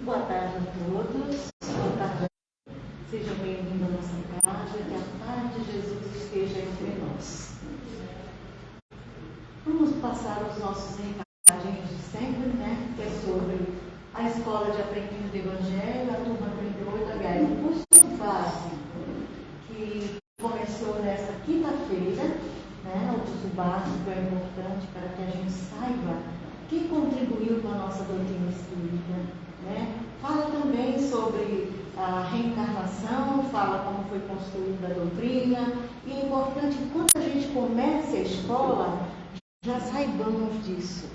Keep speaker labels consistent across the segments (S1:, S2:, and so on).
S1: Boa tarde a todos. Boa tarde. Sejam bem-vindos à nossa casa. Que a paz de Jesus esteja entre nós. Vamos passar os nossos recadinhos de sempre, né? Que é sobre a Escola de Aprendizes do Evangelho, a turma 38, aliás, o curso básico que começou nesta quinta-feira, né? O curso básico é importante para que a gente saiba que contribuiu com a nossa doutrina espírita, né? Fala também sobre a reencarnação, fala como foi construída a doutrina, e é importante que quando a gente comece a escola, já saibamos disso.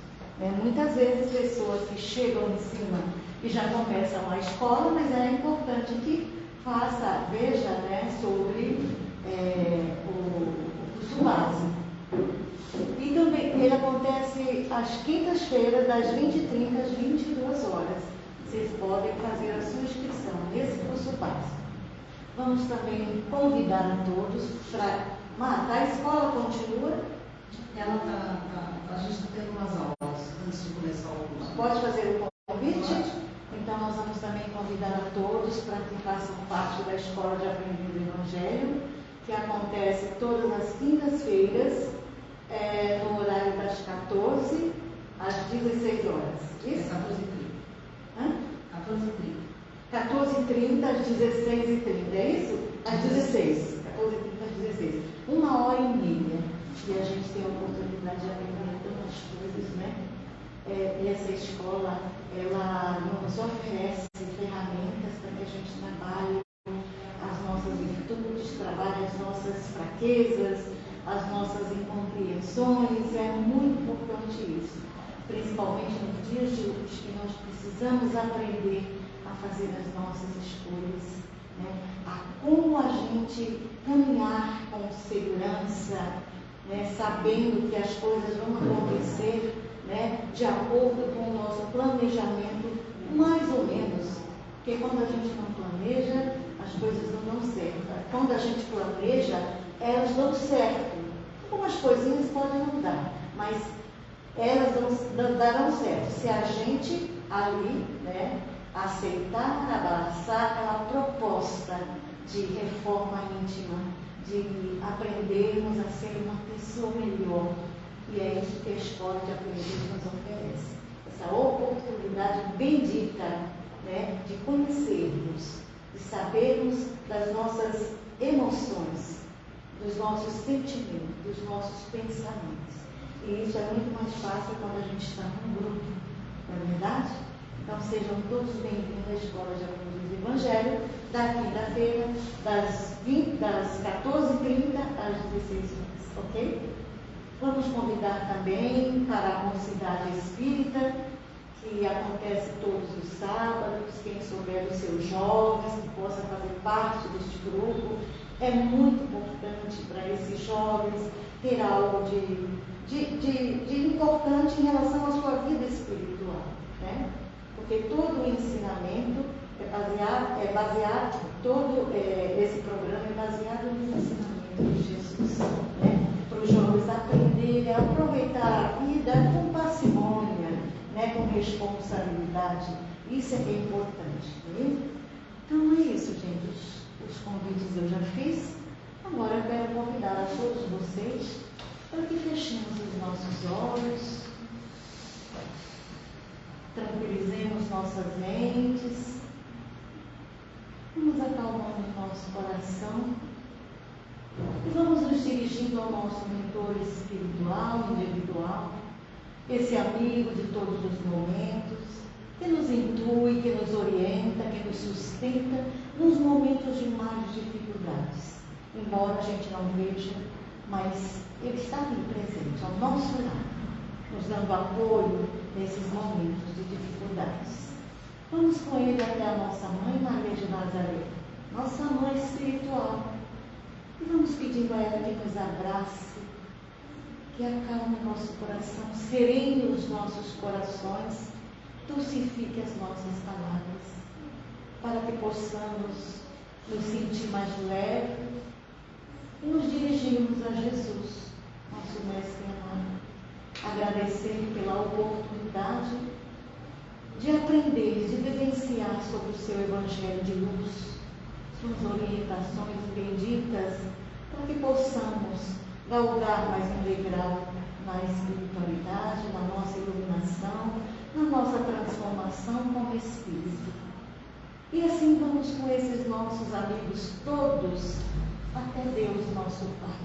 S1: Muitas vezes pessoas que chegam em cima e já começam a escola, mas é importante que veja, né, sobre o curso básico. E também ele acontece às quintas-feiras, das 20h30 às 22 horas. Vocês podem fazer a sua inscrição nesse curso básico. Vamos também convidar a todos para... Marta, a escola continua?
S2: A gente está tendo umas aulas antes de começar o curso.
S1: Pode fazer o convite? Então nós vamos também convidar a todos para que façam parte da Escola de Aprendizes do Evangelho, que acontece todas as quintas-feiras, no horário das 14 às 16 horas. Isso? 14h30 às 16h30, é isso? Às 16. 14h30 às 16. 1h30. E a gente tem a oportunidade de aprender tantas coisas, né? E essa escola, ela nos oferece ferramentas para que a gente trabalhe as nossas virtudes, trabalhe as nossas fraquezas, as nossas incompreensões. É muito importante isso, principalmente nos dias de hoje, que nós precisamos aprender a fazer as nossas escolhas, né? A como a gente caminhar com segurança, né? Sabendo que as coisas vão acontecer, né? De acordo com o nosso planejamento, mais ou menos, porque quando a gente não planeja, as coisas não dão certo. Quando a gente planeja, elas dão certo. Algumas coisinhas podem não dar, mas elas darão certo se a gente ali, né, aceitar, abraçar aquela proposta de reforma íntima, de aprendermos a ser uma pessoa melhor. E é isso que a Escola de Aprendizes nos oferece. Essa oportunidade bendita, né, de conhecermos, de sabermos das nossas emoções, dos nossos sentimentos, dos nossos pensamentos. E isso é muito mais fácil quando a gente está num grupo, não é verdade? Então sejam todos bem-vindos à Escola de Aprendizes do Evangelho, da quinta-feira, das 14h30 às 16 horas, ok? Vamos convidar também para a Mocidade Espírita, que acontece todos os sábados. Quem souber dos seus jovens, que possa fazer parte deste grupo. É muito importante para esses jovens ter algo de importante em relação à sua vida espiritual, né? Porque todo o ensinamento todo esse programa é baseado no ensinamento de Jesus, né? Para os jovens aprenderem a aproveitar a vida com parcimônia, né? Com responsabilidade. Isso é que é importante, né? Então é isso, gente. Os convites eu já fiz. Agora eu quero convidar a todos vocês para que fechemos os nossos olhos, tranquilizemos nossas mentes, vamos acalmando o nosso coração e vamos nos dirigindo ao nosso mentor espiritual, individual, esse amigo de todos os momentos, que nos intui, que nos orienta, que nos sustenta nos momentos de mais dificuldades. Embora a gente não veja, mas ele está ali presente, ao nosso lado, nos dando apoio nesses momentos de dificuldades. Vamos com ele até a nossa Mãe Maria de Nazaré, nossa Mãe espiritual, e vamos pedindo a ela que nos abrace, que acalme o nosso coração, serene os nossos corações, dulcifique as nossas palavras, para que possamos nos sentir mais leves e nos dirigirmos a Jesus, nosso Mestre amado, agradecer pela oportunidade de aprender, de vivenciar falarem sobre o seu Evangelho de luz, suas orientações benditas, para que possamos galgar mais um degrau na espiritualidade, na nossa iluminação, na nossa transformação como espírito. E assim vamos com esses nossos amigos todos até Deus, nosso Pai.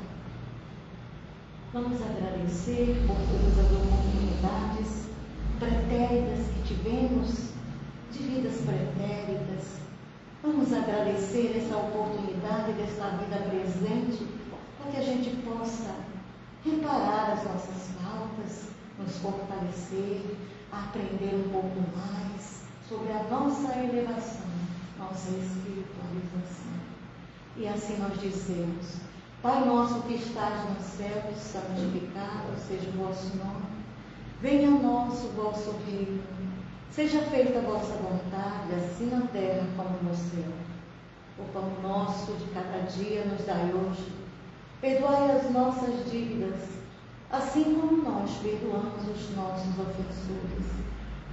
S1: Vamos agradecer por todas as oportunidades pretéritas que tivemos, de vidas pretéritas. Vamos agradecer essa oportunidade desta vida presente, para que a gente possa reparar as nossas faltas, nos fortalecer, aprender um pouco mais sobre a nossa elevação, nossa espiritualização. E assim nós dizemos: Pai nosso que estás nos céus, santificado seja o vosso nome. Venha a nós o vosso reino. Seja feita a vossa vontade, assim na terra como no céu. O pão nosso de cada dia nos dai hoje. Perdoai as nossas dívidas, assim como nós perdoamos os nossos ofensores.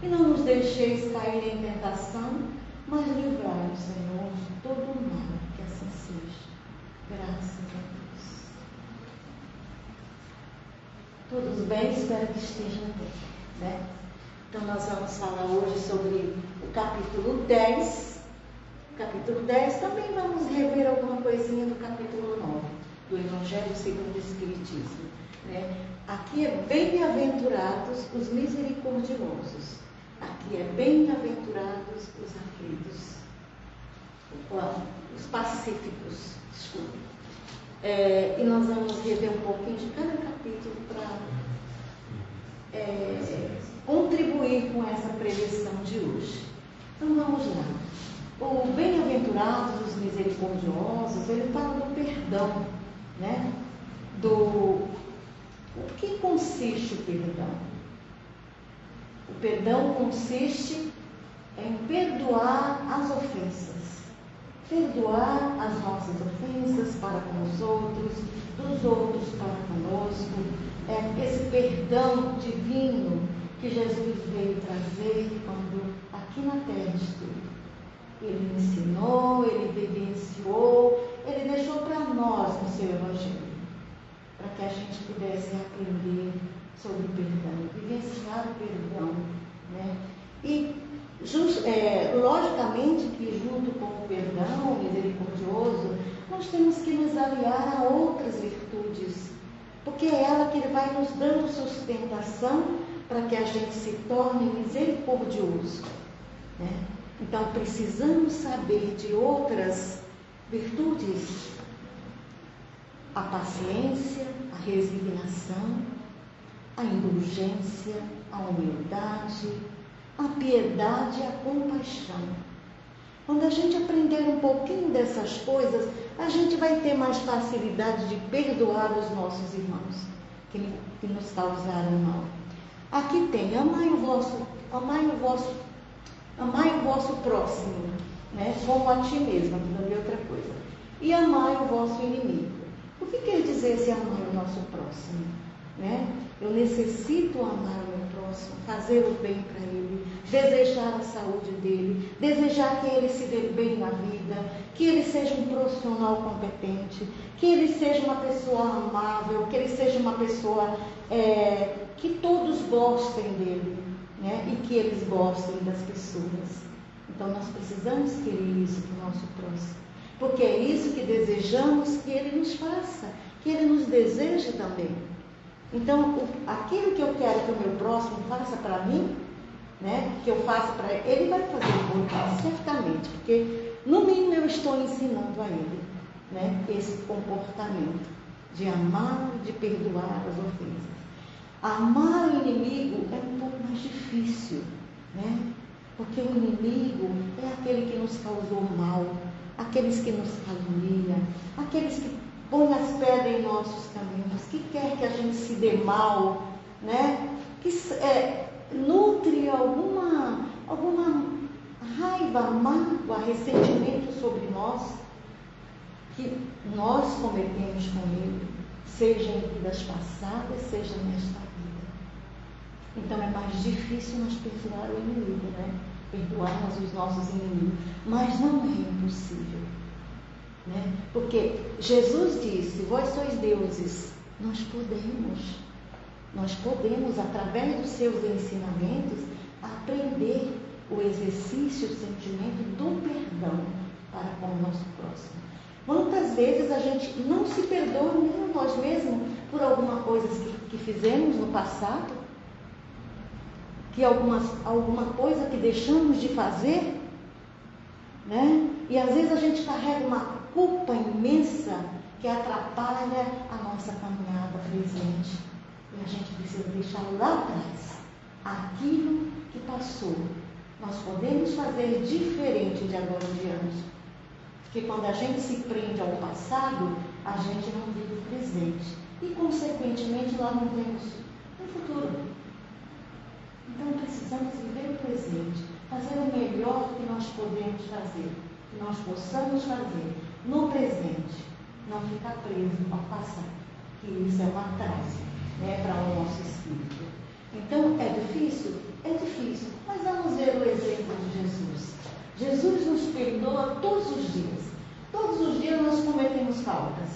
S1: E não nos deixeis cair em tentação, mas livrai-nos, Senhor, de todo o mal, que assim seja. Graças a Deus. Todos bem? Espero que estejam bem, né? Então nós vamos falar hoje sobre o capítulo 10. Capítulo 10, também vamos rever alguma coisinha do capítulo 9, do Evangelho segundo o Espiritismo, né? Aqui é bem-aventurados os misericordiosos. Aqui é bem-aventurados os aflitos, os pacíficos, desculpe. E nós vamos rever um pouquinho de cada capítulo para contribuir com essa preleção de hoje. Então vamos lá. O bem-aventurados os misericordiosos, ele fala do perdão, né? O que consiste o perdão? O perdão consiste em perdoar as ofensas. Perdoar as nossas ofensas para com os outros, dos outros para conosco. É esse perdão divino que Jesus veio trazer quando aqui na terra esteve. Ele ensinou, ele vivenciou, ele deixou para nós no seu Evangelho, para que a gente pudesse aprender sobre o perdão, vivenciar o perdão, né? E logicamente que junto com o perdão misericordioso, nós temos que nos aliar a outras virtudes, porque é ela que vai nos dando sustentação para que a gente se torne misericordioso, né? Então precisamos saber de outras virtudes: a paciência, a resignação, a indulgência, a humildade, a piedade e a compaixão. Quando a gente aprender um pouquinho dessas coisas, a gente vai ter mais facilidade de perdoar os nossos irmãos que nos causaram mal. Aqui tem: amai o vosso próximo, né, como a ti mesmo. Aqui não é outra coisa. E amai o vosso inimigo. O que quer dizer esse amar o nosso próximo, né? Eu necessito amar o meu próximo, fazer o bem para ele, desejar a saúde dele, desejar que ele se dê bem na vida, que ele seja um profissional competente, que ele seja uma pessoa amável, que ele seja uma pessoa que todos gostem dele, né? E que eles gostem das pessoas. Então nós precisamos querer isso para o nosso próximo, porque é isso que desejamos que ele nos faça, que ele nos deseje também. Então, aquilo que eu quero que o meu próximo faça para mim, né, que eu faça para ele, ele vai fazer por mim, certamente, porque no mínimo eu estou ensinando a ele, né, esse comportamento de amar e de perdoar as ofensas. Amar o inimigo é um pouco mais difícil, né, porque o inimigo é aquele que nos causou mal, aqueles que nos caluniam, aqueles que põe as pedras em nossos caminhos, que quer que a gente se dê mal, né? Que nutre alguma raiva, mágoa, ressentimento sobre nós, que nós cometemos com ele, seja em vidas passadas, seja nesta vida. Então é mais difícil nós perdoar o inimigo, né? perdoarmos os nossos inimigos, mas não é impossível, né? Porque Jesus disse: vós sois deuses. Nós podemos, através dos seus ensinamentos, aprender o exercício, o sentimento do perdão para com o nosso próximo. Quantas vezes a gente não se perdoa nem nós mesmos por alguma coisa que fizemos no passado, que alguma coisa que deixamos de fazer, né? E às vezes a gente carrega uma culpa imensa que atrapalha a nossa caminhada presente. E a gente precisa deixar lá atrás aquilo que passou. Nós podemos fazer diferente de agora em diante. Porque quando a gente se prende ao passado, a gente não vive o presente. E, consequentemente, nós não temos um futuro. Então, precisamos viver o presente. Fazer o melhor que nós podemos fazer. Que nós possamos fazer no presente. Não ficar preso ao passado. Que isso é um atraso, né, para o nosso espírito. Então, é difícil? É difícil. Mas vamos ver o exemplo de Jesus. Jesus nos perdoa todos os dias. Todos os dias nós cometemos faltas,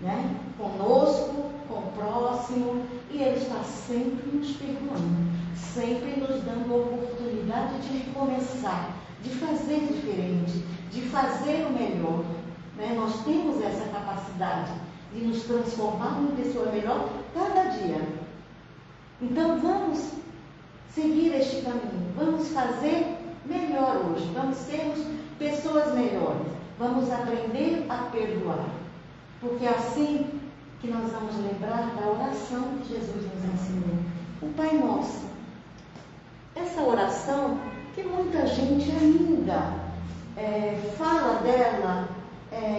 S1: né? Conosco, com o próximo, e Ele está sempre nos perdoando, sempre nos dando a oportunidade de recomeçar, de fazer diferente, de fazer o melhor, né? Nós temos essa capacidade de nos transformar em pessoa melhor cada dia. Então vamos seguir este caminho, vamos fazer melhor hoje, vamos sermos pessoas melhores, vamos aprender a perdoar, porque é assim que nós vamos lembrar da oração que Jesus nos ensinou, o Pai Nosso. Essa oração que muita gente ainda fala dela,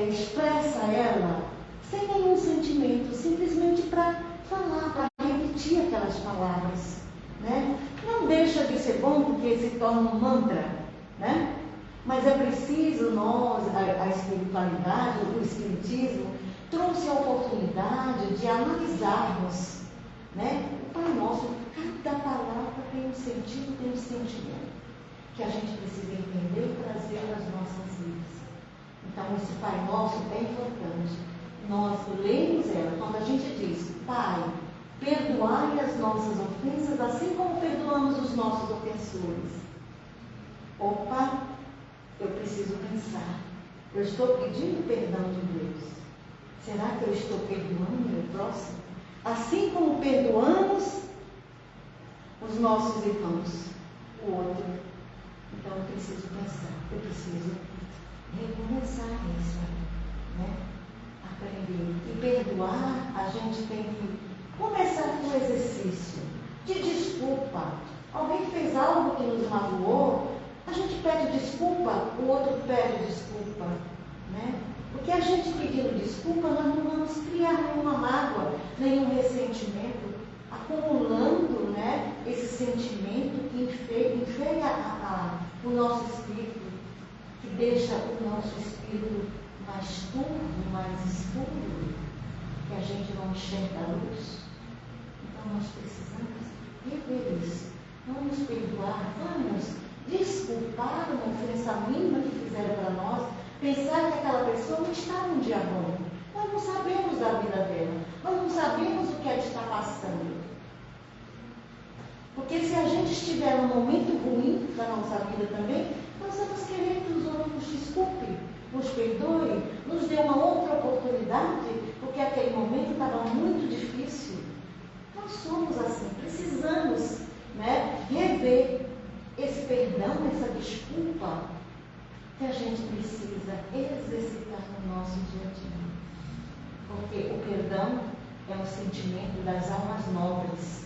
S1: expressa ela, sem nenhum sentimento, simplesmente para falar, para repetir aquelas palavras, né? Não deixa de ser bom porque se torna um mantra, né? Mas é preciso nós, a espiritualidade, o espiritismo, trouxe a oportunidade de analisarmos, né? O Pai Nosso, cada palavra tem um sentido, tem um sentimento, que a gente precisa entender e trazer às nossas vidas. Então, esse Pai Nosso é importante. Nós lemos ela, quando a gente diz: Pai, perdoai as nossas ofensas, assim como perdoamos os nossos ofensores. Opa, eu preciso pensar. Eu estou pedindo perdão de Deus. Será que eu estou perdoando o meu próximo? Assim como perdoamos os nossos irmãos, o outro. Então eu preciso pensar, eu preciso recomeçar isso aí, né? Aprender. E perdoar, a gente tem que começar com o exercício de desculpa. Alguém fez algo que nos magoou, a gente pede desculpa, o outro pede desculpa, né? Porque a gente pedindo desculpa, nós não vamos criar nenhuma mágoa, nenhum ressentimento, acumulando, né, esse sentimento que enfeia o nosso espírito, que deixa o nosso espírito mais turvo, mais escuro, que a gente não enxerga a luz. Então nós precisamos rever isso. Vamos perdoar, vamos desculpar uma ofensa mínima que fizeram para nós, pensar que aquela pessoa não está num dia bom. Nós não sabemos da vida dela, nós não sabemos o que ela está passando. Porque se a gente estiver num momento ruim da nossa vida também, nós vamos querer que os outros nos desculpem, nos perdoem, nos dê uma outra oportunidade, porque aquele momento estava muito difícil. Nós somos assim, precisamos, né, rever esse perdão, essa desculpa que a gente precisa exercitar no nosso dia a dia. Porque o perdão é um sentimento das almas nobres.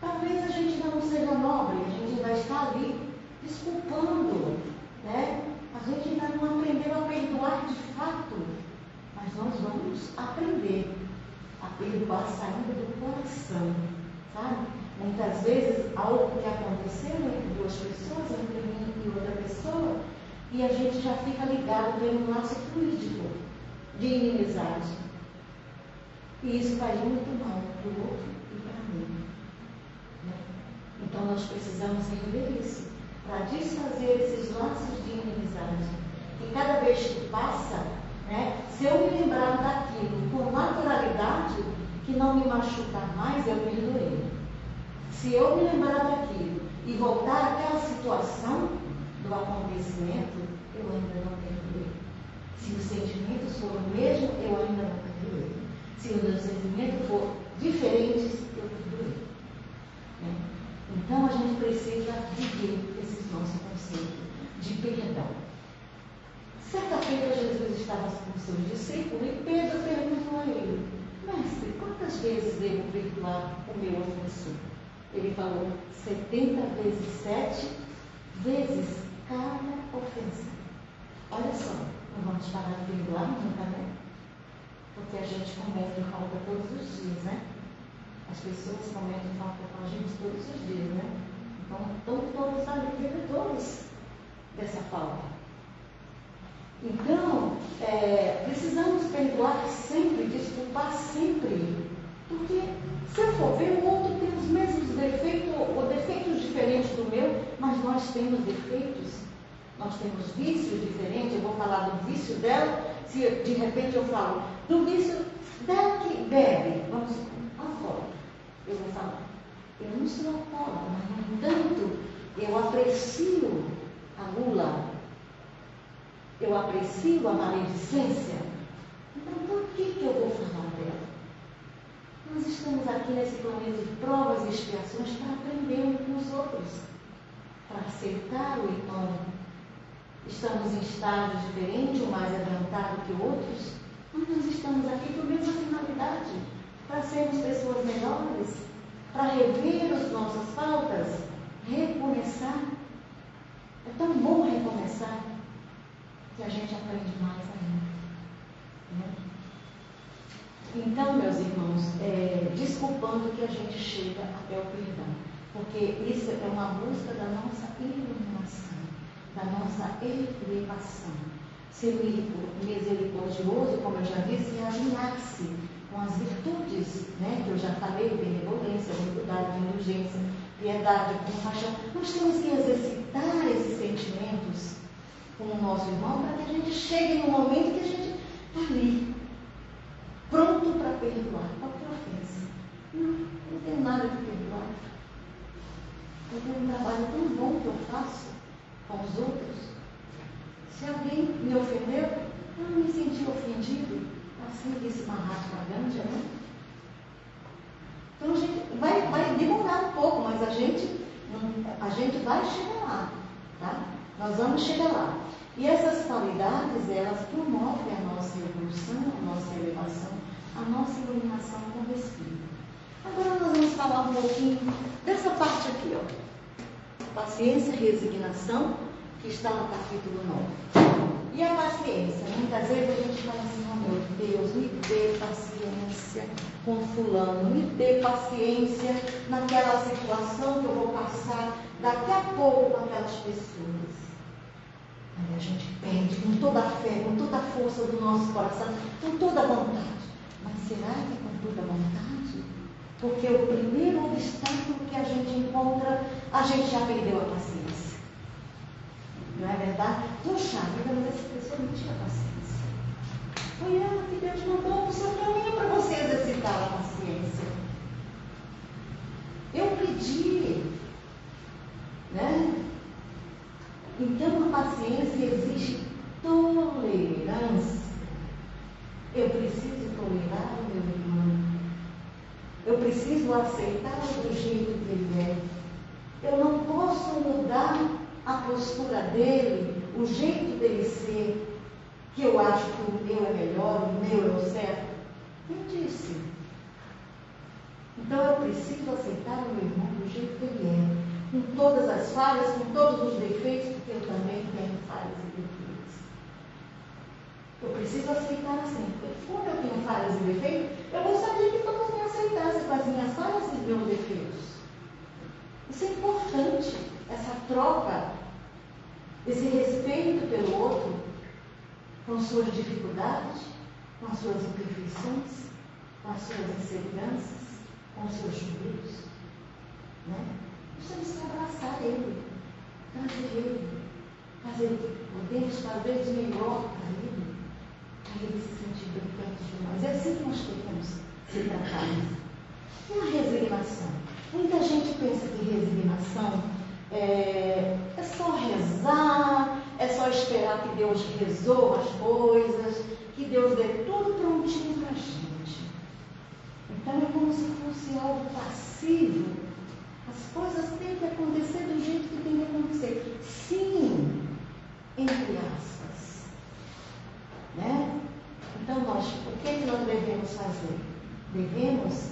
S1: Talvez a gente não seja nobre, a gente vai estar ali desculpando, né? A gente ainda não aprendeu a perdoar de fato, mas nós vamos aprender a perdoar saindo do coração, sabe? Muitas vezes, algo que aconteceu entre duas pessoas, entre mim e outra pessoa, e a gente já fica ligado pelo nosso fluídico de inimizade. E isso faz muito mal para o outro e para mim. Né? Então, nós precisamos rever isso. para desfazer esses laços de inimizade. E cada vez que passa, né, se eu me lembrar daquilo com naturalidade, que não me machucar mais, eu perdoei. Se eu me lembrar daquilo e voltar àquela situação do acontecimento, eu ainda não perdoei. Se os sentimentos forem o mesmo, eu ainda não perdoei. Se os meus sentimentos forem diferentes, eu perdoei. Né? Então a gente precisa viver esse nosso conceito de perdão. Certa feita Jesus estava com seus discípulos e Pedro perguntou a ele: Mestre, quantas vezes devo perdoar o meu ofensor? Ele falou 70 vezes 7 vezes cada ofensa. Olha só, não vamos parar de perdoar nunca, né? Porque a gente comete falta todos os dias, né? As pessoas cometem falta com a gente todos os dias, né? Então, estão todos ali, devedores dessa falta. Então, precisamos perdoar sempre, desculpar sempre. Porque se eu for ver, o outro tem os mesmos defeitos, ou defeitos diferentes do meu, mas nós temos defeitos, nós temos vícios diferentes. Eu vou falar do vício dela, se de repente eu falo do vício dela que bebe, vamos alcoólatra. Eu vou falar, eu não sou alcoólatra, mas no entanto, eu aprecio a gula, eu aprecio a maledicência. Então, por que eu vou falar dela? Nós estamos aqui nesse planeta de provas e expiações para aprender uns com os outros, para aceitar o irmão. Estamos em estágios diferentes, um mais adiantado que outros, mas nós estamos aqui por mesma finalidade, para sermos pessoas melhores, para rever as nossas faltas, recomeçar. É tão bom recomeçar que a gente aprende mais ainda. Né? Então, meus irmãos, desculpando que a gente chega até o perdão, porque isso é uma busca da nossa iluminação, da nossa elevação. Ser misericordioso, como eu já disse, é alinhar-se com as virtudes, né, que eu já falei: benevolência, bondade, indulgência, piedade, compaixão. Nós temos que exercitar esses sentimentos com o nosso irmão para que a gente chegue no momento que a gente está ali, pronto para perdoar qualquer ofensa. Não tenho nada de perdoar. Eu tenho um trabalho tão bom que eu faço com os outros. Se alguém me ofendeu, eu não me senti ofendido. Assim disse Mahatma Gandhi, né? Então a gente vai demorar um pouco, mas a gente vai chegar lá, tá? Nós vamos chegar lá. E essas qualidades, elas promovem a nossa evolução, a nossa elevação, a nossa iluminação com o Espírito. Agora nós vamos falar um pouquinho dessa parte aqui, ó. Paciência e resignação, que está no capítulo 9. E a paciência, muitas vezes a gente fala assim: oh meu Deus, me dê paciência com fulano, me dê paciência naquela situação que eu vou passar daqui a pouco com aquelas pessoas. Aí a gente pede com toda a fé, com toda a força do nosso coração, com toda a vontade. Mas será que é com toda a vontade? Porque o primeiro obstáculo que a gente encontra, a gente já perdeu a paciência. Não é verdade? Poxa vida, mas essa pessoa não tinha paciência. Foi ela que Deus mandou no seu caminho para você exercitar a paciência. Eu pedi, né? Então, a paciência exige tolerância. Eu preciso tolerar o meu irmão. Eu preciso aceitá-lo do jeito que ele é. Eu não posso mudar a postura dele, o jeito dele ser, que eu acho que o meu é melhor, o meu é o certo. Quem disse? Então eu preciso aceitar o meu irmão do jeito que ele é, com todas as falhas, com todos os defeitos, porque eu também tenho falhas e defeitos. Eu preciso aceitar assim, porque quando eu tenho falhas e defeitos, eu gostaria que todos me aceitassem com as minhas falhas e os meus defeitos. Isso é importante, essa troca, esse respeito pelo outro, com suas dificuldades, com as suas imperfeições, com as suas inseguranças, com os seus medos. Né? Nós temos que abraçar ele. trazer ele, podemos fazer de melhor para ele se sentir bem perto de nós. É assim que nós queremos ser tratados. E a resignação? Muita gente pensa que resignação é só rezar, é só esperar que Deus resolva as coisas, que Deus dê tudo prontinho para a gente. Então é como se fosse algo passivo. As coisas têm que acontecer do jeito que tem que acontecer. Sim, entre aspas. Né? Então, o que é que nós devemos fazer? Devemos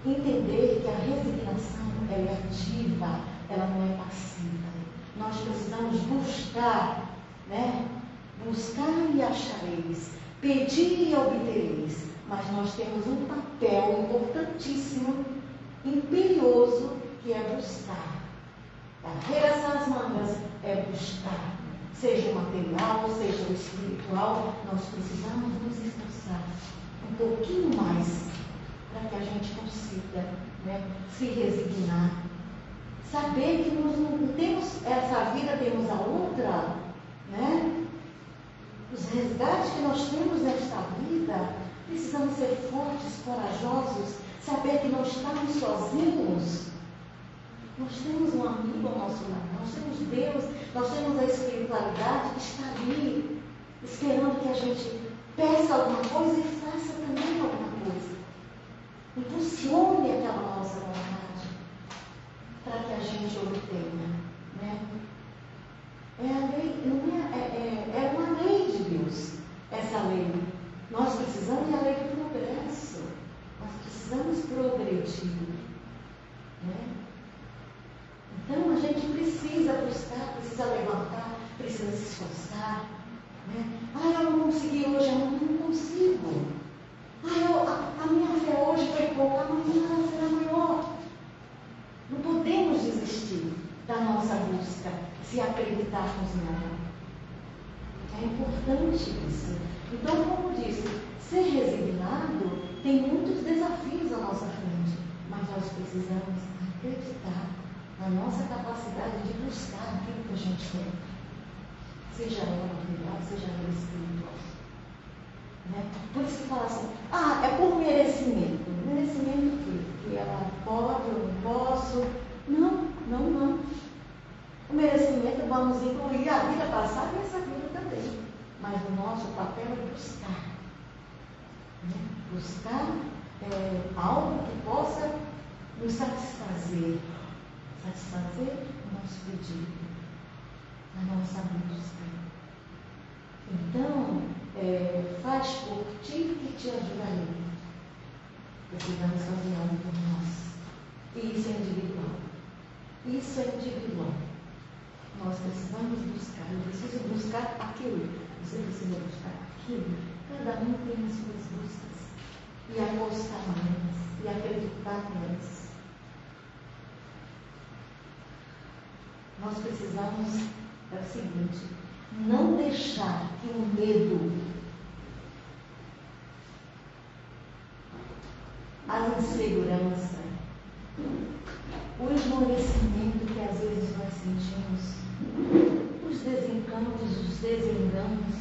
S1: entender que a resignação ela é ativa, ela não é passiva. Nós precisamos buscar, né? Buscar e achareis, pedir e obtereis. Mas nós temos um papel importantíssimo, imperioso, que é buscar. Arregaçar as mangas é buscar. Seja o material, seja o espiritual, nós precisamos nos esforçar um pouquinho mais para que a gente consiga, né, se resignar. Saber que nós não temos essa vida, temos a outra, né? Os resgates que nós temos nesta vida, precisamos ser fortes, corajosos, saber que não estamos sozinhos. Nós temos um amigo ao nosso lado, nós temos Deus, nós temos a espiritualidade que está ali, esperando que a gente peça alguma coisa e faça também alguma coisa. Impulsione aquela nossa vontade para que a gente obtenha. Né? É a lei, é uma lei de Deus, essa lei. Nós precisamos da lei do progresso, nós precisamos progredir. Né? Então, a gente precisa buscar, precisa levantar, precisa se esforçar. Né? Eu não consegui hoje, eu não consigo. A minha fé hoje foi pouca, amanhã ela será maior. Não podemos desistir da nossa busca, se acreditarmos nela. É importante isso. Então, como disse, ser resignado tem muitos desafios à nossa frente, mas nós precisamos acreditar na nossa capacidade de buscar aquilo que a gente quer, seja ela material, seja ela espiritual. Né? Por isso que fala assim, é por merecimento. Merecimento que ela pode ou não posso. Não. O merecimento vamos incluir a vida passada e essa vida também. Mas o nosso papel é buscar. Né? Buscar algo que possa nos satisfazer o nosso pedido, a nossa busca. Então, faz por ti que te ajudarei. Precisamos fazer algo por nós. E isso é individual. Nós precisamos buscar. Eu preciso buscar aquilo. Você precisa buscar aquilo. Cada um tem as suas buscas. E apostar nelas. E acreditar nelas. Nós precisamos, é o seguinte, não deixar que o medo, a insegurança, o esmorecimento que às vezes nós sentimos, os desencantos, os desenganos,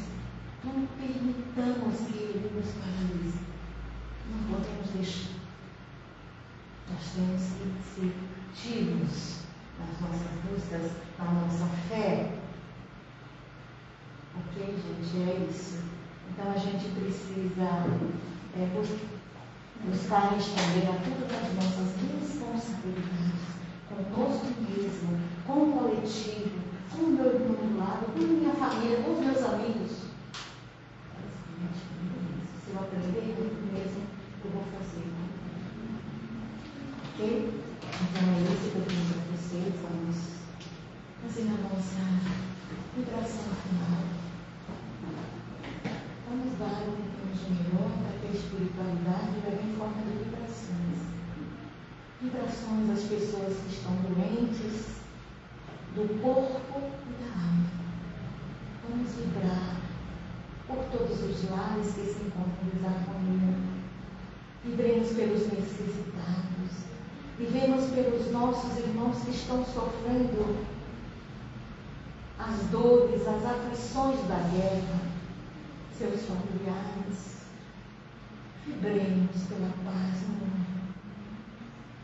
S1: não permitamos que ele nos paralise. Não podemos deixar. Nós temos que ser ativos nas nossas buscas, na nossa fé. Ok, gente? É isso. Então a gente precisa buscar responder a todas as nossas responsabilidades, conosco mesmo, com o coletivo, com o meu irmão do lado, com a minha família, com os meus amigos. Se eu aprender comigo mesmo, eu vou fazer. Ok? Então é isso que eu tenho para vocês. Vamos fazer a nossa vibração final. Vamos dar o que temos de melhor para que a espiritualidade leve em forma de vibrações. Vibrações das pessoas que estão doentes, do corpo e da alma. Vamos vibrar por todos os lares que se encontram em desarmonia. Vibremos pelos necessitados. Vivemos pelos nossos irmãos que estão sofrendo as dores, as aflições da guerra, seus familiares. Vibremos pela paz no mundo.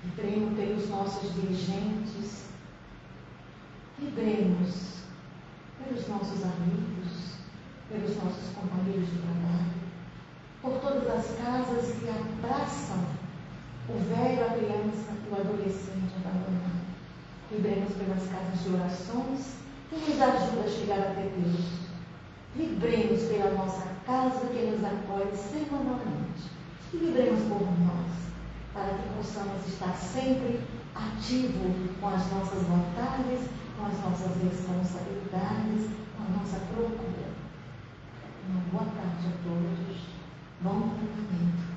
S1: Vibremos pelos nossos dirigentes. Vibremos pelos nossos amigos, pelos nossos companheiros de trabalho, por todas as casas que abraçam o velho, a criança e o adolescente abandonado. Vibremos pelas casas de orações que nos ajudam a chegar até Deus. Vibremos pela nossa casa que nos acolhe semanalmente. E vibremos por nós, para que possamos estar sempre ativos com as nossas vontades, com as nossas responsabilidades, com a nossa procura. Uma boa tarde a todos. Bom treinamento.